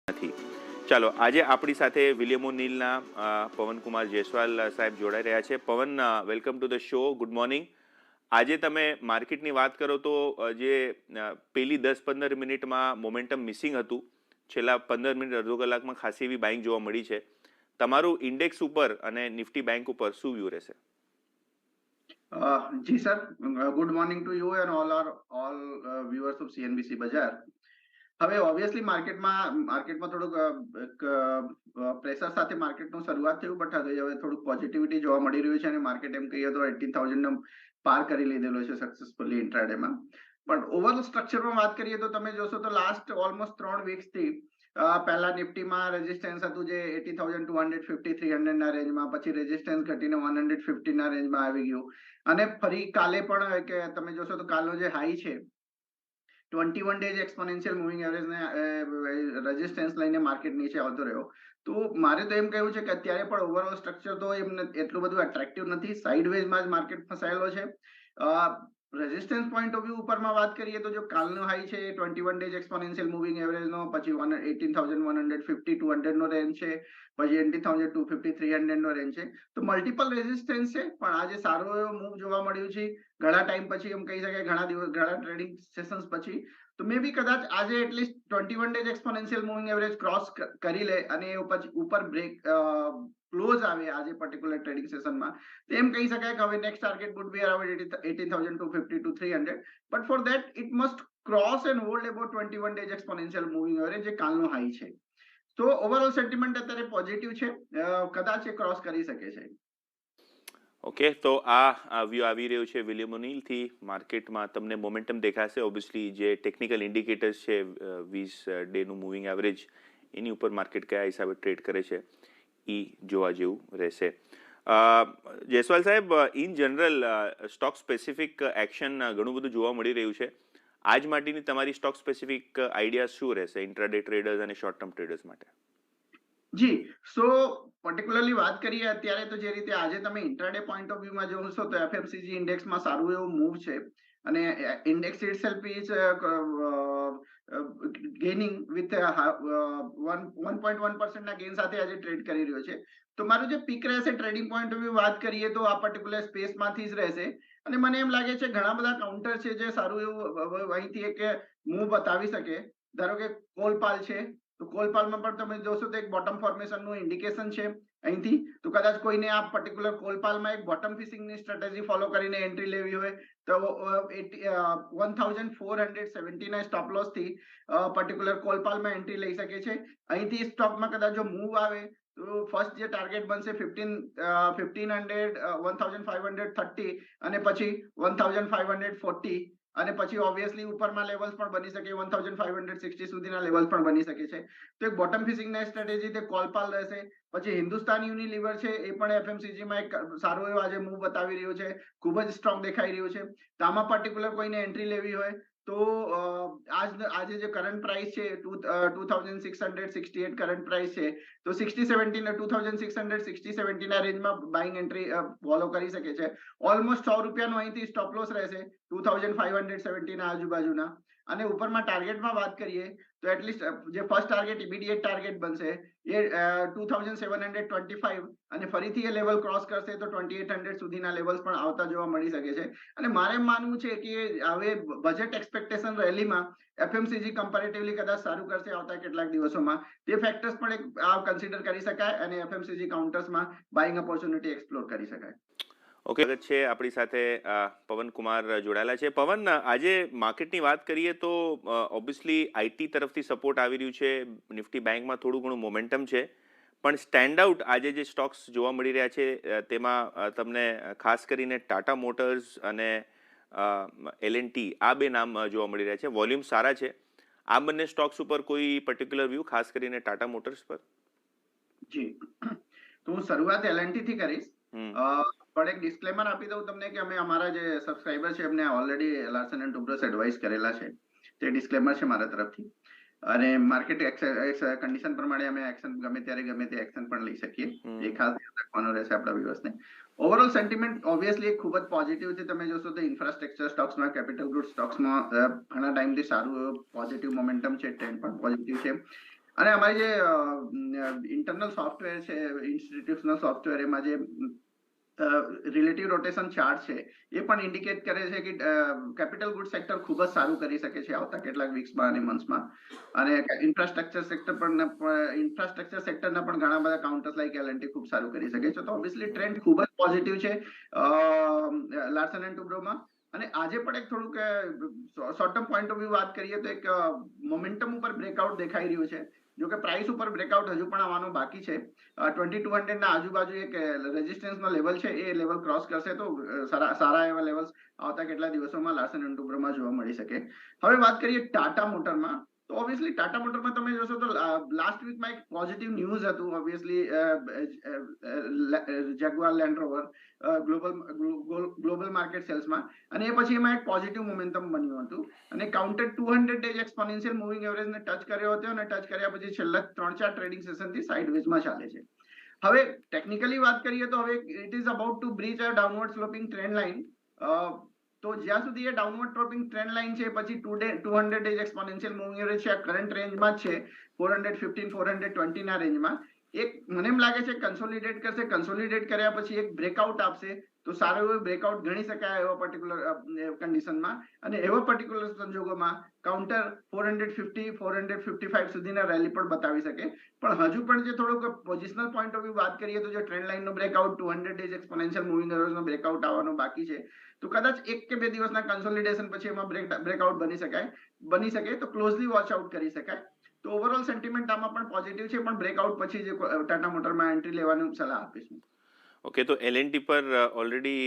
નથી. ચાલો, આજે આપણી સાથે વિલિયમ ઓ'નીલના પવનકુમાર જયસ્વાલ સાહેબ જોડાઈ રહ્યા છે. પવન, welcome to the show. Good morning. આજે તમે માર્કેટની વાત કરો તો જે પેલી 10-15 મિનિટમાં મોમેન્ટમ મિસિંગ હતું, છેલ્લા 15 મિનિટ અડધો કલાકમાં ખાસી એવી બાઇંગ જોવા મળી છે. તમારું ઇન્ડેક્સ ઉપર અને નિફ્ટી બેંક ઉપર શું વ્યૂ રહેશે? जी sir, good morning to you and all viewers of CNBC Bajar. હવે ઓબ્વિયસલી માર્કેટમાં થોડુંક પ્રેશર સાથે માર્કેટનું શરૂઆત થયું, બટ હવે થોડુંક પોઝિટિવિટી જોવા મળી રહ્યું છે અને માર્કેટ એમ કહીએ તો 18,000 પાર કરી લીધેલો છે સક્સેસફુલી ઇન્ટ્રાડેમાં. પણ ઓવરઓલ સ્ટ્રક્ચરમાં વાત કરીએ તો તમે જોશો તો લાસ્ટ ઓલમોસ્ટ 3 વીક્સથી પહેલા નિફ્ટીમાં રેઝિસ્ટન્સ હતું જે 80,250 300 ના રેન્જમાં, પછી રેઝિસ્ટન્સ ઘટીને 150 ના રેન્જમાં આવી ગયું અને ફરી કાલે પણ કે તમે જોશો તો કાલનો જે હાઈ છે 21 ડેઝ એક્સપોનેન્શિયલ મૂવિંગ એવરેજને રેઝિસ્ટન્સ લઈને માર્કેટ નીચે આવતો રહ્યો. તો મારે તો એમ કહેવું છે કે અત્યારે પણ ઓવરઓલ સ્ટ્રક્ચર તો એમ એટલું બધું એટ્રેક્ટિવ નથી, સાઇડવેઝમાં જ માર્કેટ ફસાયેલો છે. રેઝિસ્ટન્સ પોઈન્ટ ઓફ વ્યૂ ઉપરમાં વાત કરીએ તો જો કાલનો હાઈ છે 21 ડેઝ એક્સપોનેન્શિયલ મૂવિંગ એવરેજનો, પછી 18,150 200 નો રેન્જ છે, પછી 18,250 300 નો રેન્જ છે. તો મલ્ટિપલ રેઝિસ્ટન્સ છે, પણ આજે સારો એવો મૂવ જોવા મળ્યું છે ઘણા ટાઈમ પછી, એમ કહી શકાય ઘણા ટ્રેડિંગ સેશન્સ પછી. તો મે બી કદાચ આજે at least 21 days exponential moving average cross કરી લે અને ઉપર બ્રેક ક્લોઝ આવે આજે પર્ટિક્યુલર ટ્રેડિંગ સેશનમાં, તો એમ કહી શકાય કે હવે next target would be around 18,250 to 300, but for that it must cross and hold about 21 days exponential moving average જે કાલનો હાઈ છે. તો ઓવરઓલ સેન્ટિમેન્ટ અત્યારે પોઝિટિવ છે, કદાચ એ ક્રોસ કરી શકે છે. ઓકે, તો આ વ્યૂ આવી રહ્યું છે વિલિયમ ઓ'નીલથી. માર્કેટમાં તમને મોમેન્ટમ દેખાશે. ઓબ્વિયસલી જે ટેકનિકલ ઇન્ડિકેટર્સ છે 20 ડેનું મૂવિંગ એવરેજ, એની ઉપર માર્કેટ કયા હિસાબે ટ્રેડ કરે છે એ જોવા જેવું રહેશે. જયસ્વાલ સાહેબ, in general stock specific action ઘણું બધું જોવા મળી રહ્યું છે. આજ માટેની તમારી સ્ટોક સ્પેસિફિક આઈડિયા શું રહેશે ઇન્ટ્રાડે ટ્રેડર્સ અને શોર્ટ ટર્મ ટ્રેડર્સ માટે? જી, સો પર્ટિક્યુલરલી વાત કરીએ અત્યારે તો જે રીતે આજે તમે ઇન્ટ્રાડે પોઈન્ટ ઓફ વ્યૂમાં જોશો તો એફએમસીજી ઇન્ડેક્સમાં સારું એવું મૂવ છે અને ઇન્ડેક્સ ઇટસેલ્ફ ઇઝ ગેઇનિંગ વિથ 1.1% ના ગેઇન સાથે આજે ટ્રેડ કરી રહ્યો છે. તો મારું જે પીક રહેશે ટ્રેડિંગ પોઈન્ટ ઓફ વ્યૂ વાત કરીએ તો આ પર્ટિક્યુલર સ્પેસમાંથી જ રહેશે અને મને એમ લાગે છે ઘણા બધા કાઉન્ટર છે જે સારું એવું અહીંથી એક મૂવ બતાવી શકે. ધારો કે કોલપાલ છે, તો કોલપાલમાં પણ તમે જોશો તો એક બોટમ ફોર્મેશનનું ઇન્ડિકેશન છે અહીંથી. તો કદાચ કોઈને આ પર્ટિક્યુલર કોલપાલમાં એક બોટમ ફિશિંગની સ્ટ્રેટેજી ફોલો કરીને એન્ટ્રી લેવી હોય તો 1470 ના સ્ટોપ લોસ થી પર્ટિક્યુલર કોલપાલમાં એન્ટ્રી લઈ શકે છે. અહીંથી સ્ટોકમાં કદાચ જો મૂવ આવે તો ફર્સ્ટ જે ટાર્ગેટ બનશે 1530 અને પછી 1540 અને પછી ઓબ્વિયસલી ઉપરના લેવલ્સ પણ બની શકે, 1560 સુધીના લેવલ્સ પણ બની શકે છે. તો એક બોટમ ફિશિંગના સ્ટ્રેટેજી તે કોલપાલ રહેશે. પછી હિન્દુસ્તાન યુનિલિવર છે, એ પણ એફએમસીજીમાં એક સારો એવો આજે મૂવ બતાવી રહ્યો છે, ખૂબ જ સ્ટ્રોંગ દેખાઈ રહ્યું છે. તો આમાં પર્ટિક્યુલર કોઈને એન્ટ્રી લેવી હોય તો આજે જે કરંટ પ્રાઇસ છે 2668 કરંટ પ્રાઇસ છે, તો 2660 ના રેન્જમાં બાઇંગ એન્ટ્રી ફોલો કરી શકે છે. ઓલમોસ્ટ 100 રૂપિયાનો અહીંથી સ્ટોપ લોસ રહેશે 2570 ના આજુબાજુના. અને ઉપરમાં ટાર્ગેટમાં વાત કરીએ તો એટલીસ્ટ જે ફર્સ્ટ ટાર્ગેટ ઇમિડિયેટ ટાર્ગેટ બનશે એ 2725 અને ફરીથી એ લેવલ ક્રોસ કરશે તો 2800 સુધીના લેવલ્સ પણ આવતા જોવા મળી શકે છે. અને મારે માનવું છે કે હવે બજેટ એક્સપેક્ટેશન રેલીમાં એફએમસીજી કમ્પેરેટિવલી કદાચ સારું કરશે આવતા કેટલાક દિવસોમાં. તે ફેક્ટર્સ પણ એક કન્સિડર કરી શકાય અને એફએમસીજી કાઉન્ટર્સમાં બાઇંગ ઓપોર્ચ્યુનિટી એક્સપ્લોર કરી શકાય. ઓકે, છે આપણી સાથે પવનકુમાર જોડાયેલા છે. પવન, આજે માર્કેટની વાત કરીએ તો ઓબ્વિયસલી આઈટી તરફથી સપોર્ટ આવી રહ્યું છે, નિફ્ટી બેંકમાં થોડું ઘણું મોમેન્ટમ છે, પણ સ્ટેન્ડ આઉટ આજે જે સ્ટોક્સ જોવા મળી રહ્યા છે તેમાં તમને ખાસ કરીને ટાટા મોટર્સ અને L&T આ બે નામ જોવા મળી રહ્યા છે. વોલ્યુમ સારા છે. આ બંને સ્ટોક્સ ઉપર કોઈ પર્ટિક્યુલર વ્યૂ, ખાસ કરીને ટાટા મોટર્સ પર? જી, તો હું શરૂઆત L&T થી કરીશ. પણ એક ડિસ્ક્લેમર આપી દઉં તમને કે અમે અમારા જે સબસ્ક્રાઇબર છે એમને already Larsen and Toubro advice કરેલા છે. તે ડિસ્ક્લેમર છે મારા તરફથી. અને માર્કેટ કન્ડિશન પ્રમાણે અમે એક્શન ગમે ત્યારે ગમે તે એક્શન પણ લઈ શકીએ, એ ખાસ ધ્યાન રાખવાનું રહેશે આપણા વ્યુઅર્સને. ઓવરઓલ સેન્ટિમેન્ટ ઓબ્વિયસલી ખૂબ જ પોઝિટિવ છે. તમે જોશો તો ઇન્ફ્રાસ્ટ્રક્ચર સ્ટોક્સમાં, કેપિટલ ગુડ સ્ટોક્સમાં ઘણા ટાઈમથી સારું પોઝિટિવ મોમેન્ટમ છે, ટ્રેન્ડ પણ પોઝિટિવ છે. અને અમારી જે ઇન્ટરનલ સોફ્ટવેર છે, ઇન્સ્ટિટ્યુશનલ સોફ્ટવેર, એમાં જે રિલેટિવ રોટેશન ચાર્ટ છે એ પણ ઇન્ડિકેટ કરે છે કે કેપિટલ ગુડ સેક્ટર ખૂબ જ સારું કરી શકે છે આવતા કેટલાક વીક્સમાં અને મંથ્સમાં. અને ઇન્ફ્રાસ્ટ્રક્ચર સેક્ટરના પણ ઘણા બધા કાઉન્ટર્સ લાઈક એલ&ટી ખૂબ સારું કરી શકે છે. તો ઓબ્વિયસલી ટ્રેન્ડ ખૂબ જ પોઝિટિવ છે લાર્સન એન્ડ ટુબ્રોમાં. અને આજે પણ એક થોડુંક short term point of view વાત કરીએ તો એક મોમેન્ટમ ઉપર બ્રેકઆઉટ દેખાઈ રહ્યું છે. જો કે પ્રાઇસ ઉપર બ્રેકઆઉટ હજુ પણ આવવાનું બાકી છે. 2200 ના આજુબાજુ એક રેઝિસ્ટન્સનો લેવલ છે, એ લેવલ ક્રોસ કરશે તો સારા એવા લેવલ્સ આવતા કેટલા દિવસોમાં લાર્સન એન્ડ ટુબ્રોમાં જોવા મળી શકે. હવે વાત કરીએ ટાટા મોટરમાં. તો ઓબ્વિયસલી ટાટા મોટરમાં તમે જોશો તો લાસ્ટ વીકમાં એક પોઝિટિવ ન્યૂઝ હતું. Obviously Jaguar Land Rover global market સેલ્સમાં, અને એ પછી એમાં એક પોઝિટિવ મોમેન્ટમ બન્યું હતું અને કાઉન્ટર 200 ડેઝ એક્સપોનેન્શિયલ મૂવિંગ એવરેજને ટચ કર્યો હતો અને ટચ કર્યા પછી છેલ્લા 3-4 ટ્રેડિંગ સેશનથી સાઇડવેઝમાં ચાલે છે. હવે ટેકનિકલી વાત કરીએ તો હવે it is about to breach a downward sloping trend line. તો જ્યાં સુધી એ ડાઉનવર્ડ સ્લોપિંગ ટ્રેન્ડ લાઇન છે પછી 200 ડેઝ એક્સપોનેન્શિયલ મૂવિંગ એવરેજ છે, આ કરંટ રેન્જમાં જ છે 415-420 ના રેન્જમાં. એક મને એમ લાગે છે કન્સોલિડેટ કરશે, કન્સોલિડેટ કર્યા પછી એક બ્રેકઆઉટ આપશે તો સારું એવું બ્રેકઆઉટ ગણી શકાય એવા પર્ટિક્યુલર કન્ડિશનમાં. અને એવા પર્ટિક્યુલર સંજોગોમાં કાઉન્ટર 450-455 સુધીના રેલી પણ બતાવી શકે. પણ હજુ પણ જે થોડુંક પોઝિશનલ પોઈન્ટ ઓફ વ્યૂ વાત કરીએ તો જે ટ્રેન્ડ લાઇનનો બ્રેકઆઉટ 200 ડેઝ એક્સપોનેન્શિયલ મૂવિંગ એવરેજનો બ્રેકઆઉટ આવવાનો બાકી છે. તો કદાચ 1 કે 2 દિવસના કન્સોલિડેશન પછી એમાં બ્રેકઆઉટ બની શકે તો ક્લોઝલી વોચ આઉટ કરી શકાય. તો ઓવરઓલ સેન્ટિમેન્ટ આમાં પણ પોઝિટિવ છે, પણ બ્રેકઆઉટ પછી જે ટાટા મોટરમાં એન્ટ્રી લેવાની સલાહ આપીશું. ઓકે, તો એલ&ટી પર ઓલરેડી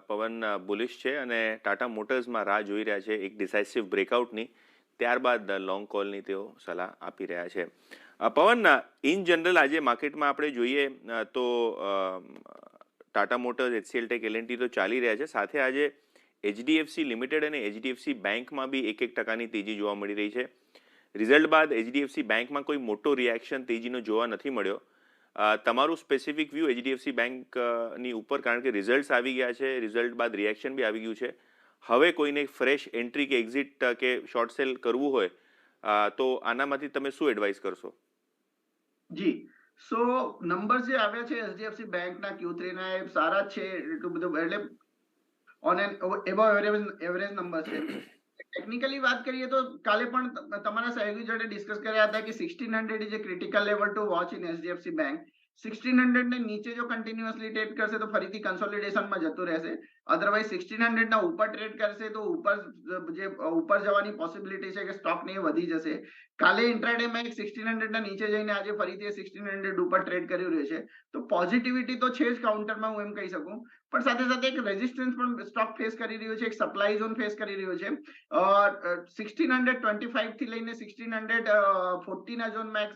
પવન બુલિશ છે અને ટાટા મોટર્સમાં રાહ જોઈ રહ્યા છે એક ડિસાઇસિવ બ્રેકઆઉટની, ત્યારબાદ લોંગ કોલની તેઓ સલાહ આપી રહ્યા છે. પવન, ઇન જનરલ આજે માર્કેટમાં આપણે જોઈએ તો ટાટા મોટર્સ, એચસીએલ ટેક, એલ&ટી તો ચાલી રહ્યા છે, સાથે આજે એચડીએફસી લિમિટેડ અને એચડીએફસી બેંકમાં બી 1% તેજી જોવા મળી રહી છે. રિઝલ્ટ બાદ એચડીએફસી બેંકમાં કોઈ મોટો રિએક્શન તેજીનો જોવા નથી મળ્યો. તમારું સ્પેસિફિક વ્યૂ એચડીએફસી બેંકની ઉપર, કારણ કે રિઝલ્ટ્સ આવી ગયા છે, રિઝલ્ટ બાદ રિએક્શન બી આવી ગયું છે. હવે કોઈને ફ્રેશ એન્ટ્રી કે એક્ઝિટ કે શોર્ટ સેલ કરવું હોય તો આનામાંથી તમે શું એડવાઇસ કરશો? જી, સો નંબર્સ જે આવ્યા છે એચડીએફસી બેંકના Q3 ના એ સારા જ છે. એટલું બધું એટલે ઓન એન એવરેજ નંબર છે. ટેકનિકલી વાત કરીએ તો કાલે પણ તમારા સહયોગી જોડે ડિસ્કસ કર્યા હતા કે 1600 is a critical level two watch in HDFC bank. 1600 ને નીચે જો કન્ટિન્યુઅસલી ટ્રેડ કરશે તો ફરીથી કન્સોલિડેશનમાં જતું રહેશે. અધરવાઇઝ 1600 ના ઉપર ટ્રેડ કરશે તો ઉપર જવાની પોસિબિલિટી છે કે સ્ટોક ને વધી જશે. કાલે ઇન્ટ્રાડેમાં એક 1600 ના નીચે જઈને આજે ફરીથી 1600 ઉપર ટ્રેડ કરી રહ્યું છે. તો પોઝિટિવિટી તો છે જ કાઉન્ટરમાં, હું એમ કહી શકું. પણ સાથે સાથે એક રેઝિસ્ટન્સ પણ સ્ટોક ફેસ કરી રહ્યો છે, એક સપ્લાય ઝોન ફેસ કરી રહ્યો છે. 1625 થી લઈને 1640 ના ઝોનમાં એક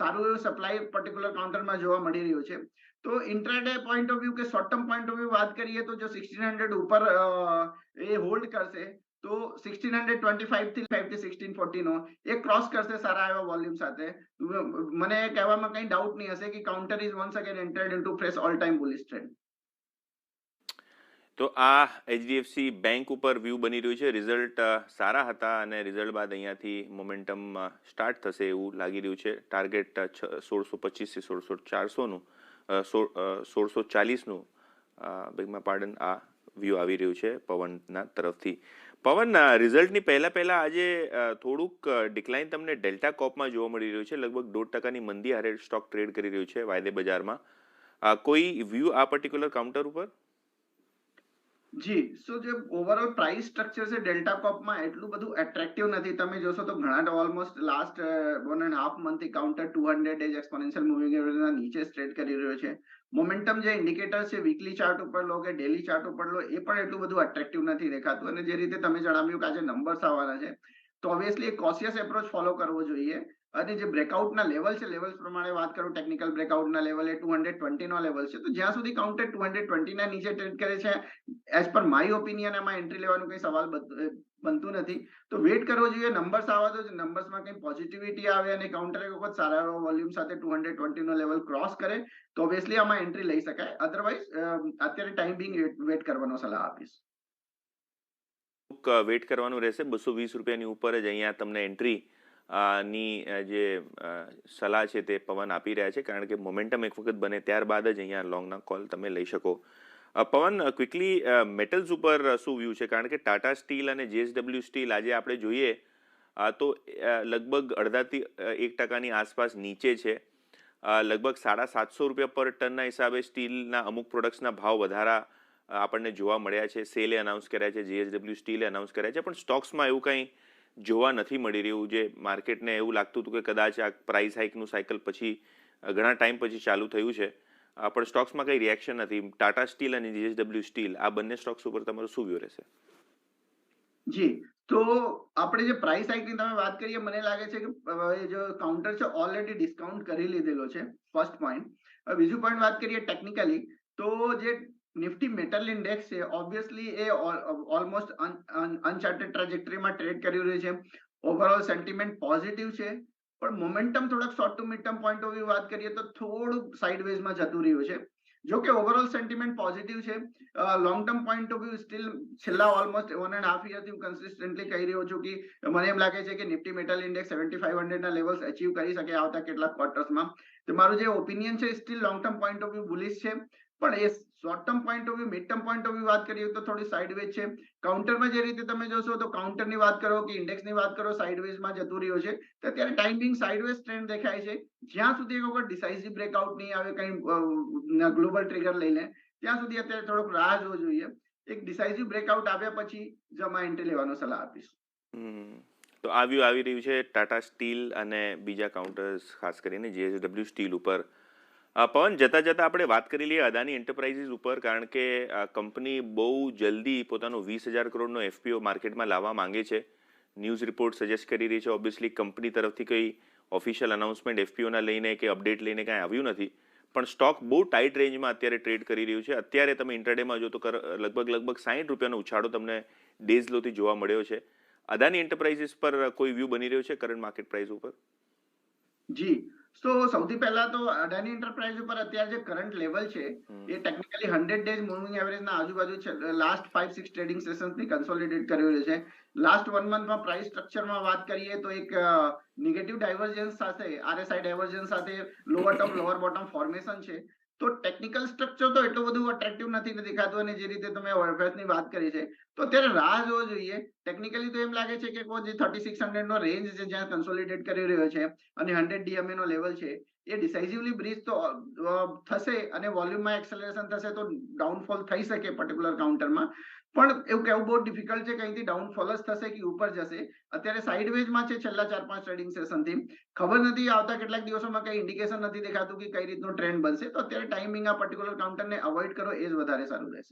સારું એવું સપ્લાય પર્ટિક્યુલર કાઉન્ટરમાં જોવા મળી રહ્યું છે. તો ઇન્ટ્રાડે પોઈન્ટ ઓફ વ્યૂ કે short term point of view વાત કરીએ તો જો 1600 ઉપર એ હોલ્ડ કરશે તો 1625 થી 1640 નો એ ક્રોસ કરશે સારા એવા વોલ્યુમ સાથે. મને કહેવામાં કઈ ડાઉટ નહીં હશે કે counter is once again entered into fresh all time bullish trend. તો આ એચડીએફસી બેંક ઉપર વ્યૂ બની રહ્યું છે. રિઝલ્ટ સારા હતા અને રિઝલ્ટ બાદ અહીંયાથી મોમેન્ટમ સ્ટાર્ટ થશે એવું લાગી રહ્યું છે. ટાર્ગેટ 1625 થી 1640નું 1640નું બેગમાં પાર્ડન આ વ્યૂ આવી રહ્યું છે પવનના તરફથી. પવન, રિઝલ્ટની પહેલા આજે થોડુંક ડિક્લાઇન તમને ડેલ્ટા કોપમાં જોવા મળી રહ્યું છે. લગભગ 1.5% મંદી હારે સ્ટોક ટ્રેડ કરી રહ્યું છે વાયદે બજારમાં. કોઈ વ્યૂ આ પર્ટિક્યુલર કાઉન્ટર ઉપર? જી, સો જે ઓવરઓલ પ્રાઇસ સ્ટ્રક્ચર છે ડેલ્ટા કોપમાં એટલું બધું એટ્રેક્ટિવ નથી. તમે જોશો તો ઘણા ઓલમોસ્ટ લાસ્ટ 1.5 મંથથી કાઉન્ટર 200 ડેઝ એક્સપોનેન્શિયલ મૂવિંગ એવરેજના નીચે ટ્રેડ કરી રહ્યો છે. મોમેન્ટમ જે ઇન્ડિકેટર છે વીકલી ચાર્ટ ઉપર લો કે ડેલી ચાર્ટ ઉપર લો, એ પણ એટલું બધું એટ્રેક્ટિવ નથી દેખાતું. અને જે રીતે તમે જણાવ્યું કે આજે નંબર્સ આવવાના છે તો ઓબ્વિયસલી એક કોશિયસ એપ્રોચ ફોલો કરવો જોઈએ. અને જે બ્રેકઆઉટના લેવલ છે, લેવલ્સ પ્રમાણે વાત કરું, ટેકનિકલ બ્રેકઆઉટના લેવલ એ 220 નો લેવલ છે. તો જ્યાં સુધી કાઉન્ટર 220 ના નીચે ટ્રેડ કરે છે, એઝ પર માય ઓપિનિયન એમાં એન્ટ્રી લેવાનું કઈ સવાલ બનતું નથી. તો વેટ કરવો જોઈએ નંબર્સ આવવા દો. નંબર્સમાં કઈ પોઝિટિવિટી આવે અને કાઉન્ટર એક વખત સારા એવા વોલ્યુમ સાથે 220 નો લેવલ ક્રોસ કરે તો ઓબ્વિયસલી આમાં એન્ટ્રી લઈ શકાય. અધરવાઇઝ અત્યારે ટાઈમ બિંગ વેટ કરવાનો સલાહ આપીશ. વેટ કરવાનું રહેશે. 220 રૂપિયાની ઉપર જ અહીંયા તમને એન્ટ્રી ની જે સલાહ છે તે પવન આપી રહ્યા છે, કારણ કે મોમેન્ટમ એક વખત બને ત્યારબાદ જ અહીંયા લોંગના કોલ તમે લઈ શકો. પવન, ક્વિકલી મેટલ્સ ઉપર શું વ્યૂ છે? કારણ કે ટાટા સ્ટીલ અને જેએસડબલ્યુ સ્ટીલ આજે આપણે જોઈએ તો લગભગ અડધાથી 1% આસપાસ નીચે છે. લગભગ ₹750 પર ટનના હિસાબે સ્ટીલના અમુક પ્રોડક્ટ્સના ભાવ વધારા આપણને જોવા મળ્યા છે. સેલે અનાઉન્સ કર્યા છે, જેએસડબલ્યુ સ્ટીલે અનાઉન્સ કર્યા છે, પણ સ્ટોક્સમાં એવું કંઈ જોવા નથી મળી રહ્યું. જે માર્કેટને એવું લાગતું હતું કે કદાચ આ પ્રાઇસ હાઇકનું સાયકલ પછી ઘણા ટાઈમ પછી ચાલુ થયું છે, પણ સ્ટોક્સમાં કંઈ રિએક્શન નથી. ટાટા સ્ટીલ અને જેએસડબલ્યુ સ્ટીલ, આ બંને સ્ટોક્સ ઉપર તમારું શું વ્યૂ રહેશે? જી, તો આપણે જે પ્રાઇસ હાઇકની તમે વાત કરીએ, મને લાગે છે કે એ જો કાઉન્ટર છે ઓલરેડી ડિસ્કાઉન્ટ કરી લીધેલો છે, ફર્સ્ટ પોઈન્ટ. હવે બીજું પોઈન્ટ વાત કરીએ ટેકનિકલી, તો જે નિફ્ટી મેટલ ઇન્ડેક્સ છે ઓબ્વિયસલી એ ઓલમોસ્ટ અનચાર્ટેડ ટ્રેજેક્ટરીમાં ટ્રેડ કરી રહ્યું છે. ઓવરઓલ સેન્ટિમેન્ટ પોઝિટિવ છે, પણ મોમેન્ટમ થોડાક short two mid term point of view વાત કરીએ તો થોડુંક સાઇડવેઝમાં જતું રહ્યું છે. જો કે ઓવરઓલ સેન્ટિમેન્ટ પોઝિટિવ છે. Long term point of view steel છેલ્લા ઓલમોસ્ટ 1.5 યરથી હું કન્સિસ્ટન્ટલી કહી રહ્યો છું કે મને એમ લાગે છે કે નિફ્ટી મેટલ ઇન્ડેક્સ 7500 ના લેવલ્સ અચીવ કરી શકે આવતા કેટલાક ક્વાર્ટર્સમાં. તો મારું જે ઓપિનિયન છે still long term point of view bullish છે, પણ એ short term point of view, mid term point of view વાત કરીએ તો થોડી સાઇડવેઝ છે. કાઉન્ટરમાં જે રીતે તમે જોશો તો કાઉન્ટરની વાત કરો કે ઇન્ડેક્સની વાત કરો, સાઇડવેઝમાં જતું રહ્યો છે. તો અત્યારે ટાઈમ બિંગ સાઇડવેઝ ટ્રેન્ડ દેખાય છે. જ્યાં સુધી એક વખત ડિસાઇસિવ બ્રેકઆઉટ નહીં આવે કંઈ ગ્લોબલ ટ્રિગર લઈને, ત્યાં સુધી અત્યારે થોડોક રાહ જોવો જોઈએ. એક ડિસાઇસિવ બ્રેકઆઉટ આવ્યા પછી જમા એન્ટ્રી લેવાનો સલાહ આપીશ. તો આ વ્યૂ આવી રહ્યું છે ટાટા સ્ટીલ અને બીજા કાઉન્ટર્સ, ખાસ કરીને જેએસડબલ્યુ સ્ટીલ ઉપર. પવન, જતાં જતાં આપણે વાત કરી લઈએ અદાની એન્ટરપ્રાઇઝીસ ઉપર, કારણ કે કંપની બહુ જલ્દી પોતાનો 20,000 કરોડનો એફપીઓ માર્કેટમાં લાવવા માંગે છે. ન્યૂઝ રિપોર્ટ સજેસ્ટ કરી રહી છે. ઓબ્વિયસલી કંપની તરફથી કંઈ ઓફિશિયલ અનાઉન્સમેન્ટ એફપીઓના લઈને કે અપડેટ લઈને કાંઈ આવ્યું નથી, પણ સ્ટોક બહુ ટાઈટ રેન્જમાં અત્યારે ટ્રેડ કરી રહ્યું છે. અત્યારે તમે ઇન્ટરડેમાં જો તો લગભગ ₹60નો ઉછાળો તમને ડેઝ લોથી જોવા મળ્યો છે. અદાની એન્ટરપ્રાઇઝીસ પર કોઈ વ્યૂ બની રહ્યો છે કરંટ માર્કેટ પ્રાઇસ ઉપર? જી, તો સૌથી પહેલા તો અદાની એન્ટરપ્રાઇઝ ઉપર અત્યારે જે કરંટ લેવલ છે એ ટેકનિકલી 100 ડેઝ મૂવિંગ એવરેજના આજુબાજુ છે. લાસ્ટ 5-6 ટ્રેડિંગ સેશન્સની કન્સોલિડેટ કર્યું છે. લાસ્ટ 1 મંથમાં પ્રાઇસ સ્ટ્રક્ચરમાં વાત કરીએ તો એક નેગેટિવ ડાયવર્જન્સ સાથે, આરએસઆઈ ડાયવર્જન્સ સાથે લોઅર ટોપ લોઅર બોટમ ફોર્મેશન છે. તો ટેકનિકલ સ્ટ્રક્ચર તો એટલું બધું અટ્રેક્ટિવ નથી દેખાતું, અને જે રીતે તમે ઓએફએસની વાત કરી છે તો અત્યારે રાહ જોવો જોઈએ. ટેકનિકલી તો એમ લાગે છે કે કોઈ જે 3600 નો રેન્જ છે જ્યાં કન્સોલિડેટ કરી રહ્યો છે અને 100 ડીએમએ નો લેવલ છે, એ ડિસાઇસિવલી બ્રીચ તો થશે અને વોલ્યુમમાં એક્સેલરેશન થશે તો ડાઉનફોલ થઈ શકે પર્ટિક્યુલર કાઉન્ટરમાં. પણ એવું કહેવું બહુ ડિફિકલ્ટ છે કે અહીંથી ડાઉનફોલ જ થશે કે ઉપર જશે. અત્યારે સાઇડવેઝમાં છે છેલ્લા 4-5 ટ્રેડિંગ સેશનથી. ખબર નથી આવતા કેટલાક દિવસોમાં કઈ ઇન્ડિકેશન નથી દેખાતું કે કઈ રીતનો ટ્રેન્ડ બનશે. તો અત્યારે ટાઈમિંગ આ પર્ટિક્યુલર કાઉન્ટરને અવોઇડ કરો એ જ વધારે સારું રહેશે.